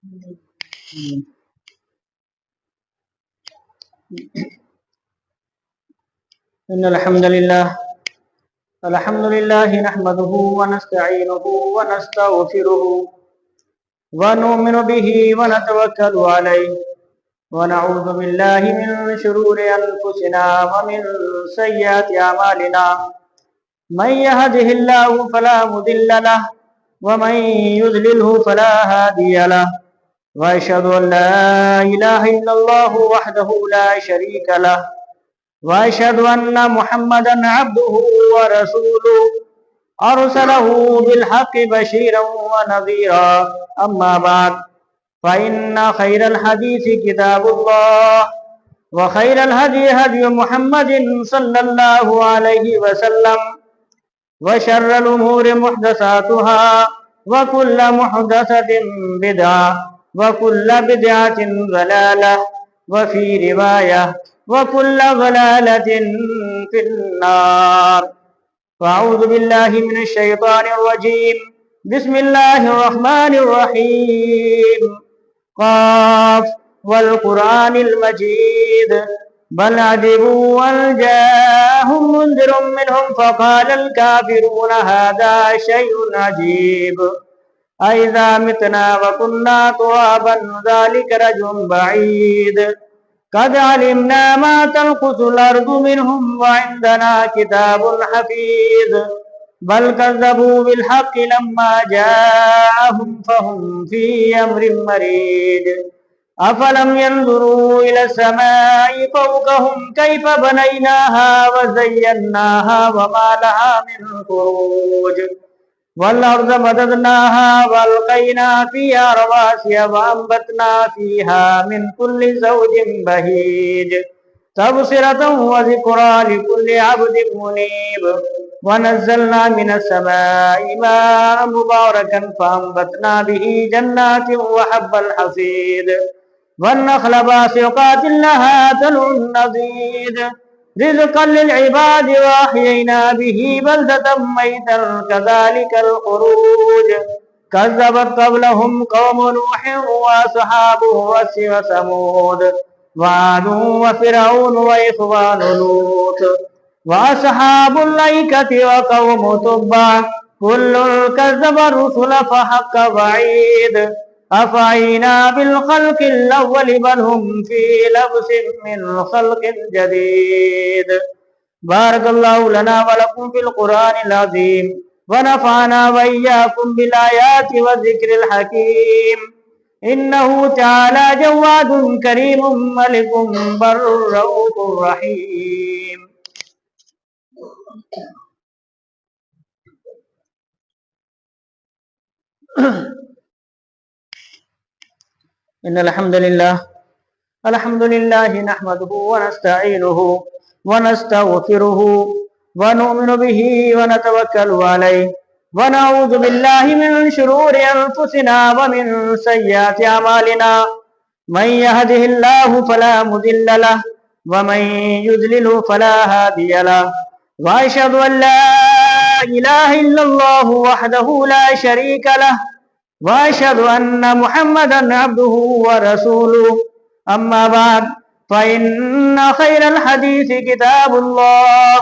إن الحمد لله نحمده ونستعينه ونستغفره ونؤمن به ونتوكل عليه ونعوذ بالله من شرور أنفسنا ومن سيئات أعمالنا من يهده الله فلا مضل له ومن يضلله فلا هادي له وأشهد أن لا إله إلا الله وحده لا شريك له وأشهد أن محمدا عبده ورسوله أرسله بالحق بشيرا ونذيرا أما بعد فإن خير الحديث كتاب الله وخير الهدي هدي محمد صلى الله عليه وسلم وشر الأمور محدثاتها وكل محدثة بدعة وكل بدعة ضلالة وفي رواية وكل ضلالة في النار. فأعوذ بالله من الشيطان الرجيم. بسم الله الرحمن الرحيم. قاف والقرآن المجيد بل عجبوا أن جاءهم منذر منهم فقال الكافرون هذا شيء عجيب أئذا متنا وكنا ترابا ذلك رجل بعيد قد علمنا ما تنقص الأرض منهم وعندنا كتاب حفيظ بل كذبوا بالحق لما جاءهم فهم في أمر مريج أفلم ينظروا إلى السماء فوقهم كيف بنيناها وزيناها وما لها من فروج والأرض مددناها وألقينا فيها رواسي وأنبتنا فيها من كل زوج بهيج تبصرة وذكرى لكل عبد منيب ونزلنا من السماء ماء مباركا فأنبتنا به جنات وحب الحصيد والنخل باسقات لها طلع نضيد رزقا للعباد وأحيينا به بلدة ميتا كذلك الخروج كذبت قبلهم قوم نوح وأصحاب الرس وثمود وعاد وفرعون وإخوان لوط وأصحاب الأيكة وقوم تبع كل كذب الرسل فحق وعيد أفعينا بالخلق الأول بل هم في لبس من خلق جديد. بارك الله لنا ولكم في القرآن العظيم ونفعنا وإياكم بالآيات والذكر الحكيم إنه تعالى جواد كريم ملك بر رؤوف رحيم. إن الحمد لله نحمده ونستعينه ونستغفره ونؤمن به ونتوكل عليه ونعوذ بالله من شرور أنفسنا ومن سيئات أعمالنا من يهده الله فلا مضل له ومن يضلل فلا هادي له وأشهد أن لا إله إلا الله وحده لا شريك له وأشهد أن محمدا عبده ورسوله أما بعد فإن خير الحديث كتاب الله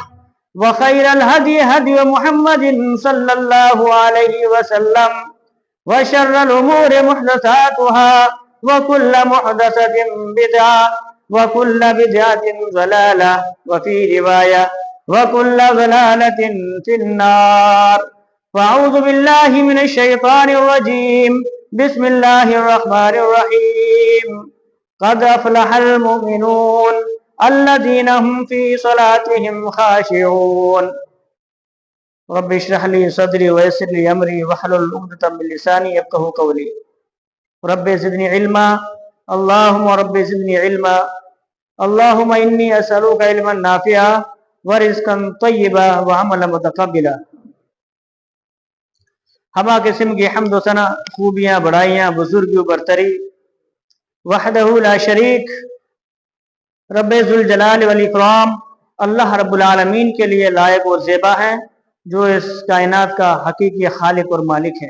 وخير الهدي هدي محمد صلى الله عليه وسلم وشر الأمور محدثاتها وكل محدثة بدعة وكل بدعة ضلالة وفي رواية وكل ضلالة في النار. فأعوذ بالله من الشيطان الرجيم. بسم الله الرحمن الرحيم. قد أفلح المؤمنون الذين هم في صلاتهم خاشعون. رب اشرح لي صدري ويسر لي أمري واحلل عقدة من لساني يفقهوا قولي. رب زدني علما اللهم رب زدني علما اللهم إني أسألك علما نافعا ورزقا طيبا وعملا متقبلا. ہما قسم کی حمد و ثنا خوبیاں بڑائیاں بزرگی و برتری وحدہ لا شریک رب ذوالجلال والاکرام اللہ رب العالمین کے لیے لائق اور زیبا ہیں، جو اس کائنات کا حقیقی خالق اور مالک ہے۔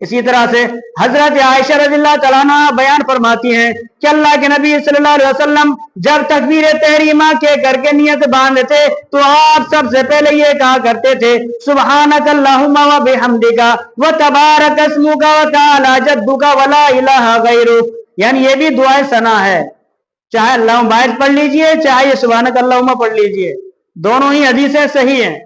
اسی طرح سے حضرت عائشہ رضی اللہ تعالیٰ عنہ بیان فرماتی ہیں کہ اللہ کے نبی صلی اللہ علیہ وسلم جب تکبیر تحریمہ کے کر کے نیت باندھتے تو آپ سب سے پہلے یہ کہا کرتے تھے سبحانک اللہم و بحمدک و تبارک اسمک و تعالی جدک و لا الہ غیرک، یعنی یہ بھی دعائے ثنا ہے، چاہے اللہم باعث پڑھ لیجئے چاہے یہ سبحانک اللہم پڑھ لیجئے، دونوں ہی حدیثیں صحیح ہیں۔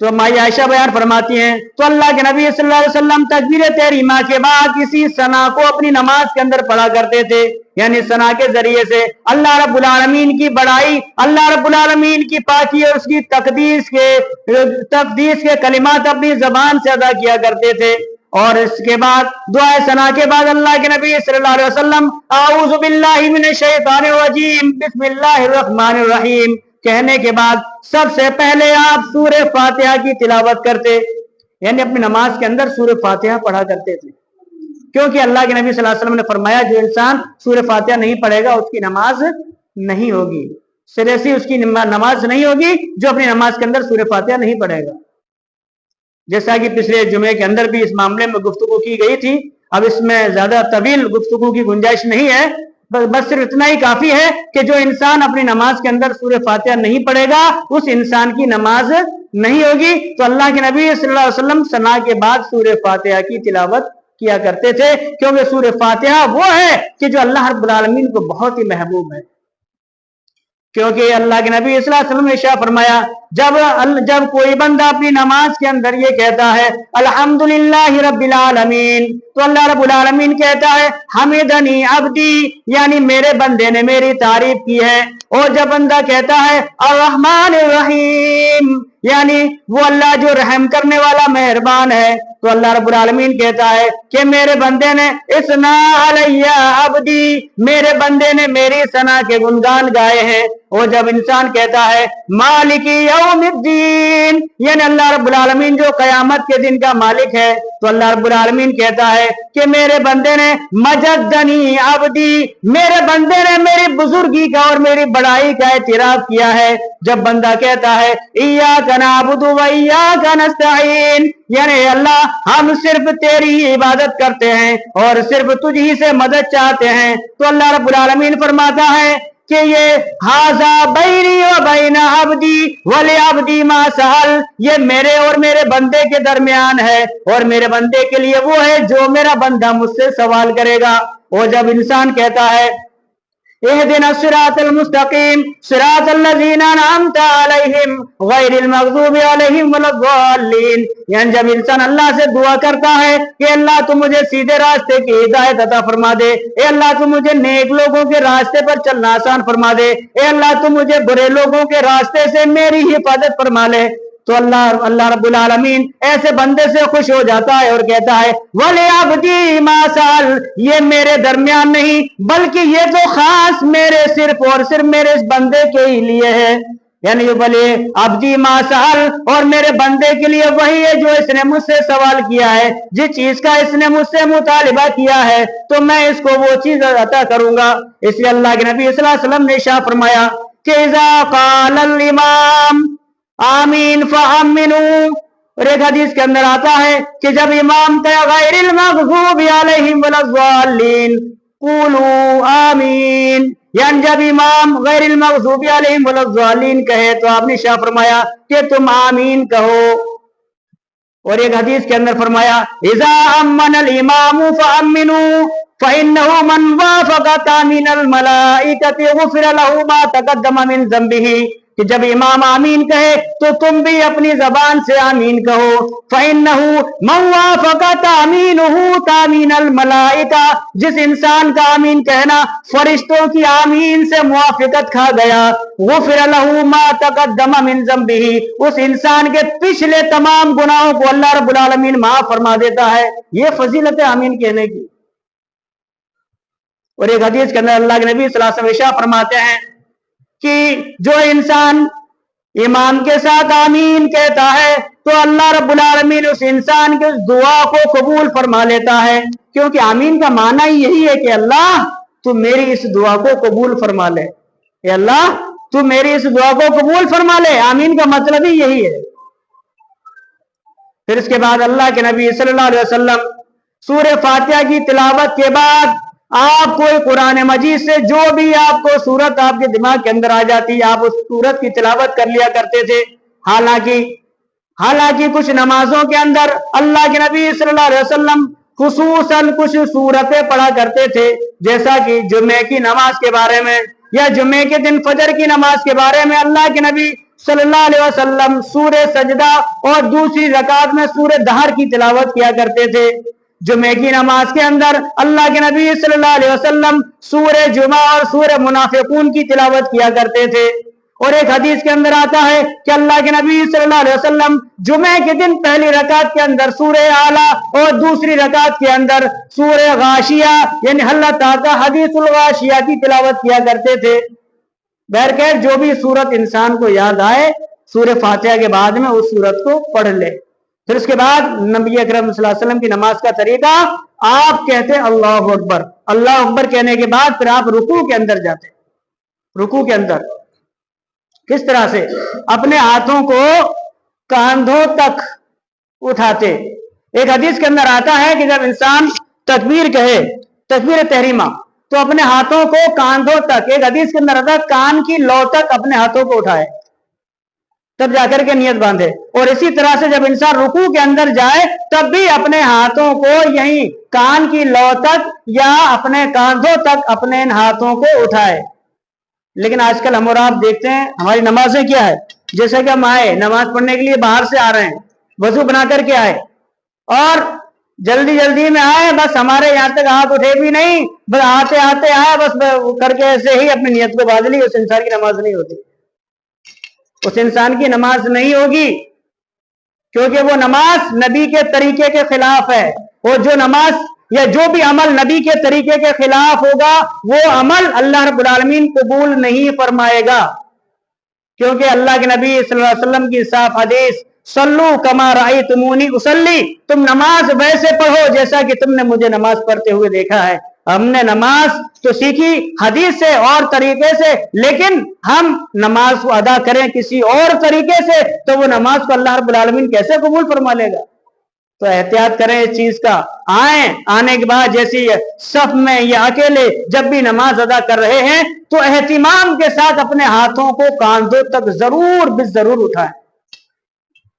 تو مائی عائشہ بیان فرماتی ہیں تو اللہ کے نبی صلی اللہ علیہ وسلم تکبیر تحریمہ کے بعد کسی ثنا کو اپنی نماز کے اندر پڑھا کرتے تھے، یعنی ثنا کے ذریعے سے اللہ رب العالمین کی بڑائی، اللہ رب العالمین کی پاکی اور اس کی تقدیس کے کلمات اپنی زبان سے ادا کیا کرتے تھے۔ اور اس کے بعد دعائے ثنا کے بعد اللہ کے نبی صلی اللہ علیہ وسلم اعوذ باللہ من الشیطان الرجیم بسم اللہ الرحمن الرحیم کہنے کے بعد سب سے پہلے آپ سورہ فاتحہ کی تلاوت کرتے، یعنی اپنی نماز کے اندر سورہ فاتحہ پڑھا کرتے تھے، کیونکہ اللہ کے نبی صلی اللہ علیہ وسلم نے فرمایا جو انسان سورہ فاتحہ نہیں پڑھے گا اس کی نماز نہیں ہوگی، سرے سے اس کی نماز نہیں ہوگی جو اپنی نماز کے اندر سورہ فاتحہ نہیں پڑھے گا۔ جیسا کہ پچھلے جمعے کے اندر بھی اس معاملے میں گفتگو کی گئی تھی، اب اس میں زیادہ طویل گفتگو کی گنجائش نہیں ہے، بس صرف اتنا ہی کافی ہے کہ جو انسان اپنی نماز کے اندر سورہ فاتحہ نہیں پڑھے گا اس انسان کی نماز نہیں ہوگی۔ تو اللہ کے نبی صلی اللہ علیہ وسلم ثنا کے بعد سورہ فاتحہ کی تلاوت کیا کرتے تھے، کیونکہ سورہ فاتحہ وہ ہے کہ جو اللہ رب العالمین کو بہت ہی محبوب ہے، کیونکہ اللہ کے نبی صلی اللہ علیہ وسلم نے ارشاد فرمایا جب کوئی بندہ اپنی نماز کے اندر یہ کہتا ہے الحمدللہ رب العالمین تو اللہ رب العالمین کہتا ہے حمدنی عبدی، یعنی میرے بندے نے میری تعریف کی ہے۔ اور جب بندہ کہتا ہے الرحمن الرحیم، یعنی وہ اللہ جو رحم کرنے والا مہربان ہے، تو اللہ رب العالمین کہتا ہے کہ میرے بندے نے اثنا علیہ عبدی، میرے بندے نے میری ثنا کے گنگان گائے ہیں۔ اور جب انسان کہتا ہے مالک یوم الدین، یعنی اللہ رب العالمین جو قیامت کے دن کا مالک ہے، تو اللہ رب العالمین کہتا ہے کہ میرے بندے نے مجدنی عبدی، میرے بندے نے میری بزرگی کا اور میری بڑائی کا اعتراف کیا ہے۔ جب بندہ کہتا ہے ایاک نعبد و ایاک نستعین، یعنی اللہ ہم صرف تیری ہی عبادت کرتے ہیں اور صرف تجھ ہی سے مدد چاہتے ہیں، تو اللہ رب العالمین فرماتا ہے کہ یہ ھذا بینی و بین عبدی ولعبدی ما سأل، یہ میرے اور میرے بندے کے درمیان ہے اور میرے بندے کے لیے وہ ہے جو میرا بندہ مجھ سے سوال کرے گا۔ اور جب انسان کہتا ہے اہدنا الصراط المستقیم صراط الذین انعمت علیہم غیر المغضوب علیہم ولا الضالین، یعنی جب انسان اللہ سے دعا کرتا ہے کہ اللہ تو مجھے سیدھے راستے کی ہدایت عطا فرما دے، اے اللہ تو مجھے نیک لوگوں کے راستے پر چلنا آسان فرما دے، اے اللہ تو مجھے برے لوگوں کے راستے سے میری حفاظت فرما لے، تو اللہ رب العالمین ایسے بندے سے خوش ہو جاتا ہے اور کہتا ہے وَلِعَبْدِي مَا سَأَلَ، یہ میرے درمیان نہیں بلکہ یہ تو خاص میرے صرف اور صرف میرے اس بندے کے ہی لیے ہے، یعنی بولے عبدی ما سأل، اور میرے بندے کے لیے وہی ہے جو اس نے مجھ سے سوال کیا ہے، جس چیز کا اس نے مجھ سے مطالبہ کیا ہے تو میں اس کو وہ چیز عطا کروں گا۔ اس لیے اللہ کے نبی صلی اللہ علیہ وسلم نے ارشاد فرمایا کہ اذا قال الامام آمین فآمنوا، اور ایک حدیث کے اندر آتا ہے کہ جب امام کہے غیر المغضوب علیہم ولا الضالین قولوا آمین، یعنی جب امام غیر المغضوب علیہم ولا الضالین کہے تو آپ نے ارشاد فرمایا کہ تم آمین کہو۔ اور ایک حدیث کے اندر فرمایا اذا امن الامام فآمنوا فإنه من وافق تامین الملائکۃ غفر له ما تقدم من ذنبه، کہ جب امام آمین کہے تو تم بھی اپنی زبان سے آمین کہو، فإنه من وافق تامینه تامین الملائکہ، جس انسان کا آمین کہنا فرشتوں کی آمین سے موافقت کھا گیا، غفر له ما تقدم من ذنبه، اس انسان کے پچھلے تمام گناہوں کو اللہ رب العالمین معاف فرما دیتا ہے۔ یہ فضیلت آمین کہنے کی۔ اور ایک حدیث کے اندر اللہ کے نبی صلی اللہ علیہ وسلم فرماتے ہیں کہ جو انسان امام کے ساتھ آمین کہتا ہے تو اللہ رب العالمین اس انسان کے دعا کو قبول فرما لیتا ہے، کیونکہ آمین کا معنی یہی ہے کہ اللہ تو میری اس دعا کو قبول فرما لے، اے اللہ تو میری اس دعا کو قبول فرما لے، آمین کا مطلب ہی یہی ہے۔ پھر اس کے بعد اللہ کے نبی صلی اللہ علیہ وسلم سورہ فاتحہ کی تلاوت کے بعد آپ کوئی قرآن مجید سے جو بھی آپ کو سورت آپ کے دماغ کے اندر آ جاتی آپ اس سورت کی تلاوت کر لیا کرتے تھے. حالانکہ کچھ نمازوں کے اندر اللہ کے نبی صلی اللہ علیہ وسلم خصوصاً کچھ سورتیں پڑھا کرتے تھے، جیسا کہ جمعے کی نماز کے بارے میں یا جمعے کے دن فجر کی نماز کے بارے میں اللہ کے نبی صلی اللہ علیہ وسلم سورہ سجدہ اور دوسری رکعت میں سورہ دہر کی تلاوت کیا کرتے تھے. جمعے کی نماز کے اندر اللہ کے نبی صلی اللہ علیہ وسلم سورہ جمعہ اور سورہ منافقون کی تلاوت کیا کرتے تھے. اور ایک حدیث کے اندر آتا ہے کہ اللہ کے نبی صلی اللہ علیہ وسلم جمعے کے دن پہلی رکعت کے اندر سورہ اعلیٰ اور دوسری رکعت کے اندر سورہ غاشیہ یعنی حل اتاک حدیث الغاشیہ کی تلاوت کیا کرتے تھے. بہرکیف جو بھی سورت انسان کو یاد آئے سورہ فاتحہ کے بعد میں اس سورت کو پڑھ لے. پھر اس کے بعد نبی اکرم صلی اللہ علیہ وسلم کی نماز کا طریقہ آپ کہتے اللہ اکبر، اللہ اکبر کہنے کے بعد پھر آپ رکوع کے اندر جاتے. رکوع کے اندر کس طرح سے اپنے ہاتھوں کو کاندھوں تک اٹھاتے. ایک حدیث کے اندر آتا ہے کہ جب انسان تکبیر کہے تکبیر تحریمہ تو اپنے ہاتھوں کو کاندھوں تک، ایک حدیث کے اندر آتا ہے کان کی لو تک اپنے ہاتھوں کو اٹھائے تب جا کر کے نیت باندھے. اور اسی طرح سے جب انسان رکوع کے اندر جائے تب بھی اپنے ہاتھوں کو یہیں کان کی لو تک یا اپنے کاندھوں تک اپنے ان ہاتھوں کو اٹھائے. لیکن آج کل ہم اور آپ دیکھتے ہیں ہماری نمازیں کیا ہے، جیسے کہ ہم آئے نماز پڑھنے کے لیے باہر سے آ رہے ہیں، وضو بنا کر کے آئے اور جلدی جلدی میں آئے، بس ہمارے یہاں تک ہاتھ اٹھے بھی نہیں، بس آتے آتے آئے بس کر کے ایسے ہی اپنی نیت کو باندھ لی. اس انسان کی نماز نہیں ہوتی، اس انسان کی نماز نہیں ہوگی، کیونکہ وہ نماز نبی کے طریقے کے خلاف ہے. اور جو نماز یا جو بھی عمل نبی کے طریقے کے خلاف ہوگا وہ عمل اللہ رب العالمین قبول نہیں فرمائے گا. کیونکہ اللہ کے نبی صلی اللہ علیہ وسلم کی صاف حدیث صلو کما رأیتمونی اصلی، تم نماز ویسے پڑھو جیسا کہ تم نے مجھے نماز پڑھتے ہوئے دیکھا ہے. ہم نے نماز تو سیکھی حدیث سے اور طریقے سے، لیکن ہم نماز کو ادا کریں کسی اور طریقے سے تو وہ نماز کو اللہ رب العالمین کیسے قبول فرما لے گا. تو احتیاط کریں اس چیز کا. آنے کے بعد جیسی صف میں یا اکیلے جب بھی نماز ادا کر رہے ہیں تو اہتمام کے ساتھ اپنے ہاتھوں کو کاندھوں تک ضرور اٹھائیں.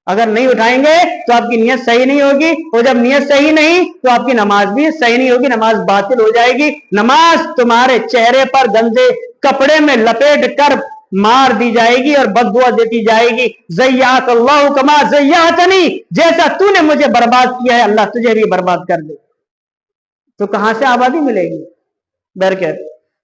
اگر نہیں اٹھائیں گے تو آپ کی نیت صحیح نہیں ہوگی، اور جب نیت صحیح نہیں تو آپ کی نماز بھی صحیح نہیں ہوگی، نماز باطل ہو جائے گی. نماز تمہارے چہرے پر گندے کپڑے میں لپیٹ کر مار دی جائے گی اور بد دعا دیتی جائے گی، زیّاک اللہ کما زیّاتنی، جیسا تو نے مجھے برباد کیا ہے اللہ تجھے بھی برباد کر دے. تو کہاں سے آبادی ملے گی؟ برکت.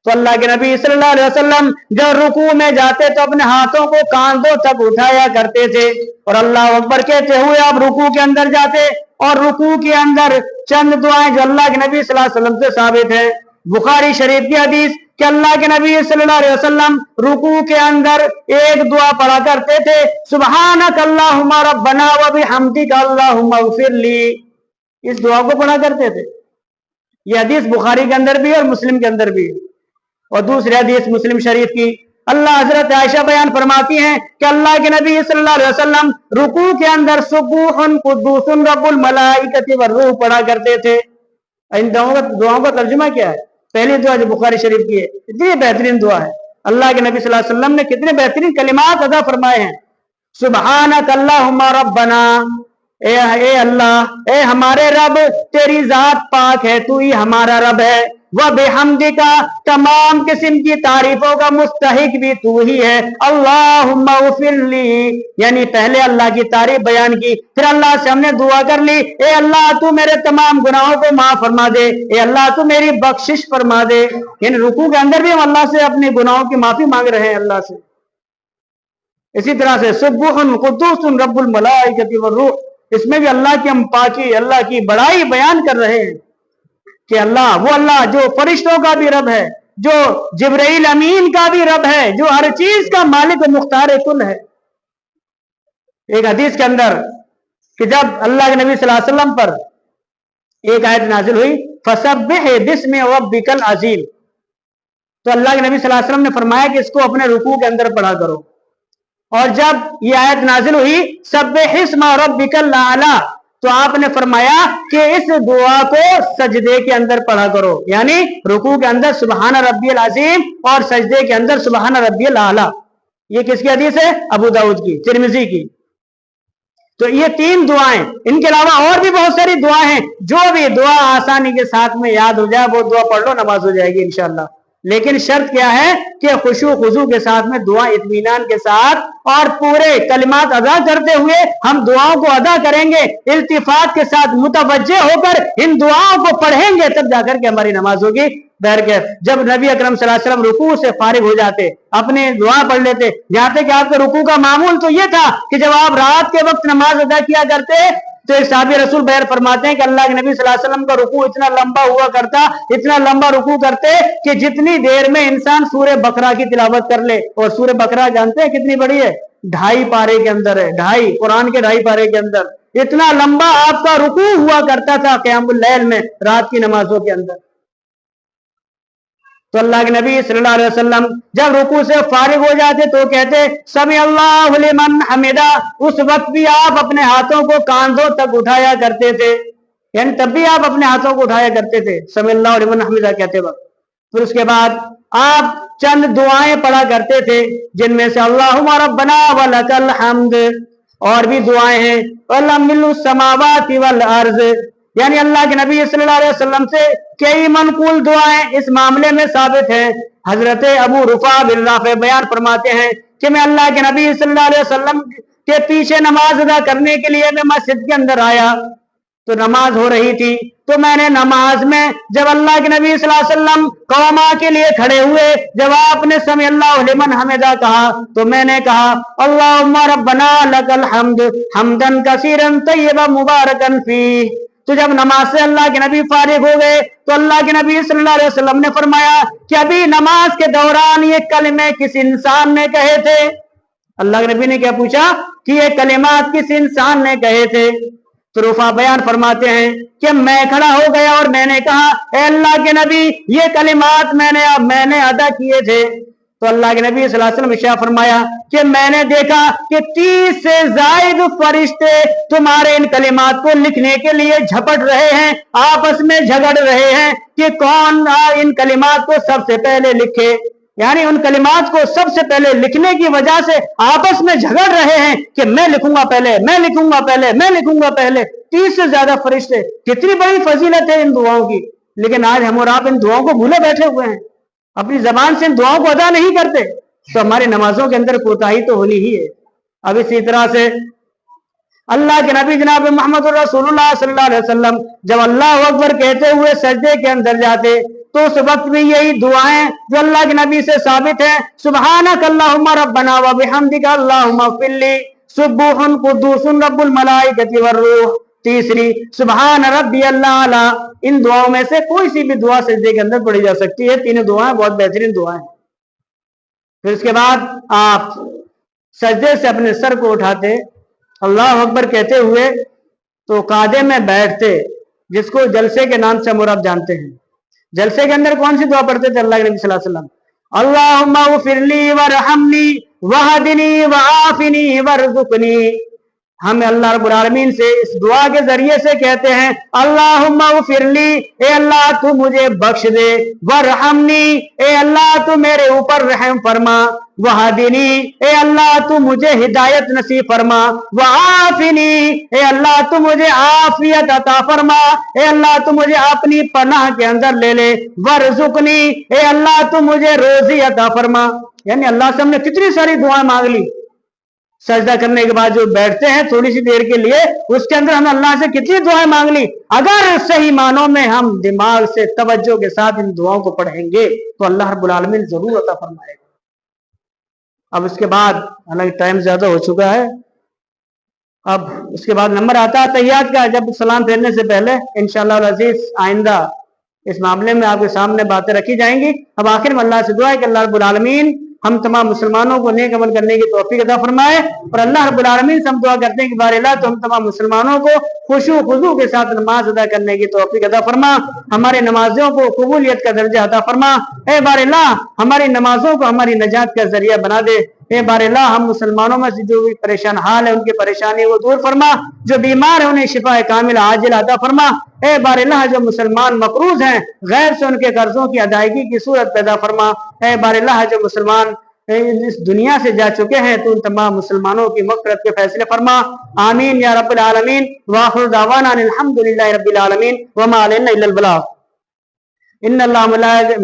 تو اللہ کے نبی صلی اللہ علیہ وسلم جب رکوع میں جاتے تو اپنے ہاتھوں کو کاندھوں تک اٹھایا کرتے تھے اور اللہ اکبر کہتے ہوئے آپ رکوع کے اندر جاتے. اور رکوع کے اندر چند دعائیں جو اللہ کے نبی صلی اللہ علیہ وسلم سے ثابت ہے. بخاری شریف کی حدیث کہ اللہ کے نبی صلی اللہ علیہ وسلم رکوع کے اندر ایک دعا پڑھا کرتے تھے، سبحانک اللہم ربنا وبحمدک اللہم اغفر لی. اس دعا کو پڑھا کرتے تھے. یہ حدیث بخاری کے اندر بھی اور مسلم کے اندر بھی. اور دوسری حدیث مسلم شریف کی اللہ حضرت عائشہ بیان فرماتی ہیں کہ اللہ کے نبی صلی اللہ علیہ وسلم رکوع کے اندر سبوح قدوس رب الملائکۃ والروح پڑھا کرتے تھے. ان دعاؤں کا ترجمہ کیا ہے؟ پہلی دعا جو بخاری شریف کی ہے اتنی بہترین دعا ہے. اللہ کے نبی صلی اللہ علیہ وسلم نے کتنے بہترین کلمات ادا فرمائے ہیں. سبحانک اللہم ربنا، اے اللہ، اے ہمارے رب، تیری ذات پاک ہے، تو ہی ہمارا رب ہے. وَبِحَمْدِكَ، تمام قسم کی تعریفوں کا مستحق بھی تو ہی ہے. اللہم اغفر لی، یعنی پہلے اللہ کی تعریف بیان کی، پھر اللہ سے ہم نے دعا کر لی، اے اللہ تو میرے تمام گناہوں کو معاف فرما دے، اے اللہ تو میری بخشش فرما دے. یعنی رکوع کے اندر بھی ہم اللہ سے اپنے گناہوں کی معافی مانگ رہے ہیں اللہ سے. اسی طرح سے سبوح قدوس رب الملائکۃ والروح، اس میں بھی اللہ کی ہم پاکی، اللہ کی بڑائی بیان کر رہے ہیں کہ اللہ وہ اللہ جو فرشتوں کا بھی رب ہے، جو جبرائیل امین کا بھی رب ہے، جو ہر چیز کا مالک و مختار کل ہے. ایک حدیث کے اندر کہ جب اللہ کے نبی صلی اللہ علیہ وسلم پر ایک آیت نازل ہوئی فسبح بسم ربک العظیم، تو اللہ کے نبی صلی اللہ علیہ وسلم نے فرمایا کہ اس کو اپنے رکوع کے اندر پڑھا کرو. اور جب یہ آیت نازل ہوئی سبح اسم ربک الاعلی، تو آپ نے فرمایا کہ اس دعا کو سجدے کے اندر پڑھا کرو، یعنی رکوع کے اندر سبحان ربی العظیم اور سجدے کے اندر سبحان ربی الاعلی۔ یہ کس کی حدیث ہے؟ ابو داؤد کی، ترمذی کی۔ تو یہ 3 دعائیں، ان کے علاوہ اور بھی بہت ساری دعائیں ہیں، جو بھی دعا آسانی کے ساتھ میں یاد ہو جائے وہ دعا پڑھ لو، نماز ہو جائے گی انشاءاللہ۔ لیکن شرط کیا ہے کہ خشوع خضوع کے ساتھ میں دعا اطمینان کے ساتھ اور پورے کلمات ادا کرتے ہوئے ہم دعاؤں کو ادا کریں گے، التفات کے ساتھ متوجہ ہو کر ان دعاؤں کو پڑھیں گے، تب جا کر کے ہماری نماز ہوگی۔ جب نبی اکرم صلی اللہ علیہ وسلم رکوع سے فارغ ہو جاتے، اپنے دعا پڑھ لیتے، یہاں تک کہ آپ کے رکوع کا معمول تو یہ تھا کہ جب آپ رات کے وقت نماز ادا کیا کرتے تو ایک صحابی رسول بیان فرماتے ہیں کہ اللہ کے نبی صلی اللہ علیہ وسلم کا رکوع اتنا لمبا ہوا کرتا، اتنا لمبا رکوع کرتے کہ جتنی دیر میں انسان سورہ بقرہ کی تلاوت کر لے، اور سورہ بقرہ جانتے ہیں کتنی بڑی ہے؟ 2.5 پارے کے اندر ہے، 2.5 قرآن کے 2.5 پارے کے اندر اتنا لمبا آپ کا رکوع ہوا کرتا تھا قیام اللیل میں، رات کی نمازوں کے اندر۔ تو اللہ کے نبی صلی اللہ علیہ وسلم جب رکوع سے فارغ ہو جاتے تو کہتے سمع اللہ لمن حمدہ، اس وقت بھی آپ اپنے ہاتھوں کو کاندھوں تک اٹھایا کرتے تھے، یعنی تب بھی آپ اپنے ہاتھوں کو اٹھایا کرتے تھے سمع اللہ لمن حمدہ کہتے وقت۔ پھر اس کے بعد آپ چند دعائیں پڑھا کرتے تھے، جن میں سے اللہم ربنا ولک الحمد، اور بھی دعائیں ہیں وَلَمِّلُ السَّمَاوَاتِ وَالْأَرْضِ، یعنی اللہ کے نبی صلی اللہ علیہ وسلم سے کئی منقول دعائیں اس معاملے میں ثابت ہیں۔ حضرت ابو رفاع بن رافع بیان فرماتے ہیں کہ میں اللہ کے نبی صلی اللہ علیہ وسلم کے پیچھے نماز ادا کرنے کے لیے میں مسجد کے اندر آیا تو نماز ہو رہی تھی، تو میں نے نماز میں جب اللہ کے نبی صلی اللہ علیہ وسلم قوما کے لیے کھڑے ہوئے، جب آپ نے سمع اللہ لمن حمدہ کہا تو میں نے کہا اللہم ربنا لک الحمد حمدا کثیرا طیبا مبارکا فیہ۔ تو جب نماز سے اللہ کے نبی فارغ ہو گئے تو اللہ کے نبی صلی اللہ علیہ وسلم نے فرمایا کہ ابھی نماز کے دوران یہ کلمے کس انسان نے کہے تھے؟ اللہ کے نبی نے کیا پوچھا کہ یہ کلمات کس انسان نے کہے تھے؟ تو رفاع بیان فرماتے ہیں کہ میں کھڑا ہو گیا اور میں نے کہا اے اللہ کے نبی یہ کلمات میں نے ادا کیے تھے۔ تو اللہ کے نبی صلی اللہ علیہ وسلم ارشاد فرمایا کہ میں نے دیکھا کہ 30 سے زائد فرشتے تمہارے ان کلمات کو لکھنے کے لیے جھپٹ رہے ہیں، آپس میں جھگڑ رہے ہیں کہ کون ان کلمات کو سب سے پہلے لکھے، یعنی ان کلمات کو سب سے پہلے لکھنے کی وجہ سے آپس میں جھگڑ رہے ہیں کہ میں لکھوں گا پہلے، میں لکھوں گا پہلے، میں لکھوں گا پہلے۔ 30 سے زیادہ فرشتے، کتنی بڑی فضیلت ہے ان دعاؤں کی، لیکن آج ہم اور آپ ان دعاؤں کو بھولے بیٹھے ہوئے ہیں، اپنی زبان سے ان دعاؤں کو ادا نہیں کرتے، تو ہماری نمازوں کے اندر کوتاہی تو ہونی ہی ہے۔ اب اسی طرح سے اللہ کے نبی جناب محمد رسول اللہ صلی اللہ علیہ وسلم جب اللہ اکبر کہتے ہوئے سجدے کے اندر جاتے تو اس وقت بھی یہی دعائیں جو اللہ کے نبی سے ثابت ہیں، سبحانک اللہم ربنا وبحمدک اللہم اغفر لی سبوح قدوس رب الملائکۃ والروح، تیسری سبحان ربی الاعلی۔ ان دعاؤں میں سے کوئی سی بھی دعا سجدے کے اندر پڑھی جا سکتی ہے، تینوں دعائیں بہت بہترین دعائیں ہیں۔ پھر اس کے بعد آپ سجدے سے اپنے سر کو اٹھاتے اللہ اکبر کہتے ہوئے تو قعدے میں بیٹھتے، جس کو جلسے کے نام سے مراد جانتے ہیں۔ جلسے کے اندر کون سی دعا پڑھتے تھے اللہ کے نبی صلی اللہ علیہ وسلم؟ اللہم اغفر لی ورحمنی وہدنی وعافنی ورزقنی۔ ہم اللہ رب العالمین سے اس دعا کے ذریعے سے کہتے ہیں اللہم اغفر لی، اے اللہ تو مجھے بخش دے، ورحمنی، اے اللہ تو میرے اوپر رحم فرما، وہدنی، اے اللہ تو مجھے ہدایت نصیب فرما، وعافنی، اے اللہ تو مجھے عافیت عطا فرما، اے اللہ تو مجھے اپنی پناہ کے اندر لے لے، ورزقنی، اے اللہ تو مجھے روزی عطا فرما۔ یعنی اللہ سے ہم نے کتنی ساری دعائیں مانگ لی، سجدہ کرنے کے بعد جو بیٹھتے ہیں تھوڑی سی دیر کے لیے، اس کے اندر ہم اللہ سے کتنی دعائیں مانگ لی۔ اگر صحیح معنوں میں ہم دماغ سے توجہ کے ساتھ ان دعاؤں کو پڑھیں گے تو اللہ رب العالمین ضرور عطا فرمائے گا۔ اب اس کے بعد حالانکہ ٹائم زیادہ ہو چکا ہے، اب اس کے بعد نمبر آتا ہے تحیات کا، جب سلام پھیرنے سے پہلے انشاءاللہ العزیز آئندہ اس معاملے میں آپ کے سامنے باتیں رکھی جائیں گی۔ اب آخر میں اللہ سے دعا ہے کہ اللہ رب العالمین ہم تمام مسلمانوں کو نیک عمل کرنے کی توفیق عطا فرمائے، اور اللہ رب العالمین سے ہم دعا کرتے ہیں کہ بار اللہ تو ہم تمام مسلمانوں کو خشوع و خضوع کے ساتھ نماز ادا کرنے کی توفیق عطا فرما، ہمارے نمازوں کو قبولیت کا درجہ عطا فرما۔ اے بار اللہ ہماری نمازوں کو ہماری نجات کا ذریعہ بنا دے، اے بار اللہ ہم مسلمانوں میں سے جو بھی پریشان حال ہے ان کی پریشانی کو دور فرما، جو بیمار ہیں انہیں شفا کامل عاجل عطا فرما۔ اے بار اللہ جو مسلمان مقروض ہیں غیر سے ان کے قرضوں کی ادائیگی کی صورت پیدا فرما۔ اے بار اللہ جو مسلمان اس دنیا سے جا چکے ہیں تو ان تمام مسلمانوں کی مغفرت کے فیصلے فرما، آمین یا رب العالمین۔ وآخر دعوانا الحمدللہ رب العالمین وما علینا الا البلاغ۔ ان اللہ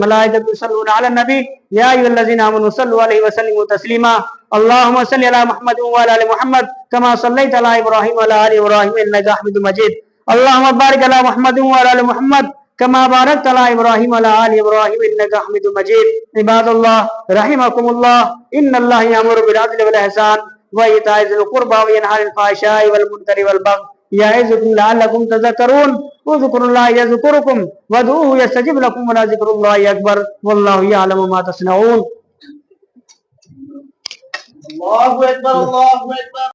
ملائکۃ یصلون علی النبی یا ایھا الذین آمنوا صلوا علیہ وسلموا تسلیما۔ اللهم صل علی محمد وعلى ال محمد كما صليت على ابراہیم وعلى ال ابراہیم انک حمید مجید۔ اللهم بارک علی محمد وعلى ال محمد كما باركت على ابراہیم وعلى ال ابراہیم انک حمید مجید۔ عباد اللہ رحمکم اللہ، ان اللہ یامر بالعدل والاحسان وایتاء ذی القربى وینہی عن الفحشاء والمنکر والبغی یعظکم لعلکم تذکرون۔ اذکروا اللہ یذکرکم وادعوہ یستجب لکم ولذکر اللہ اکبر واللہ یعلم ما تصنعون۔ اللہ اکبر اللہ اکبر۔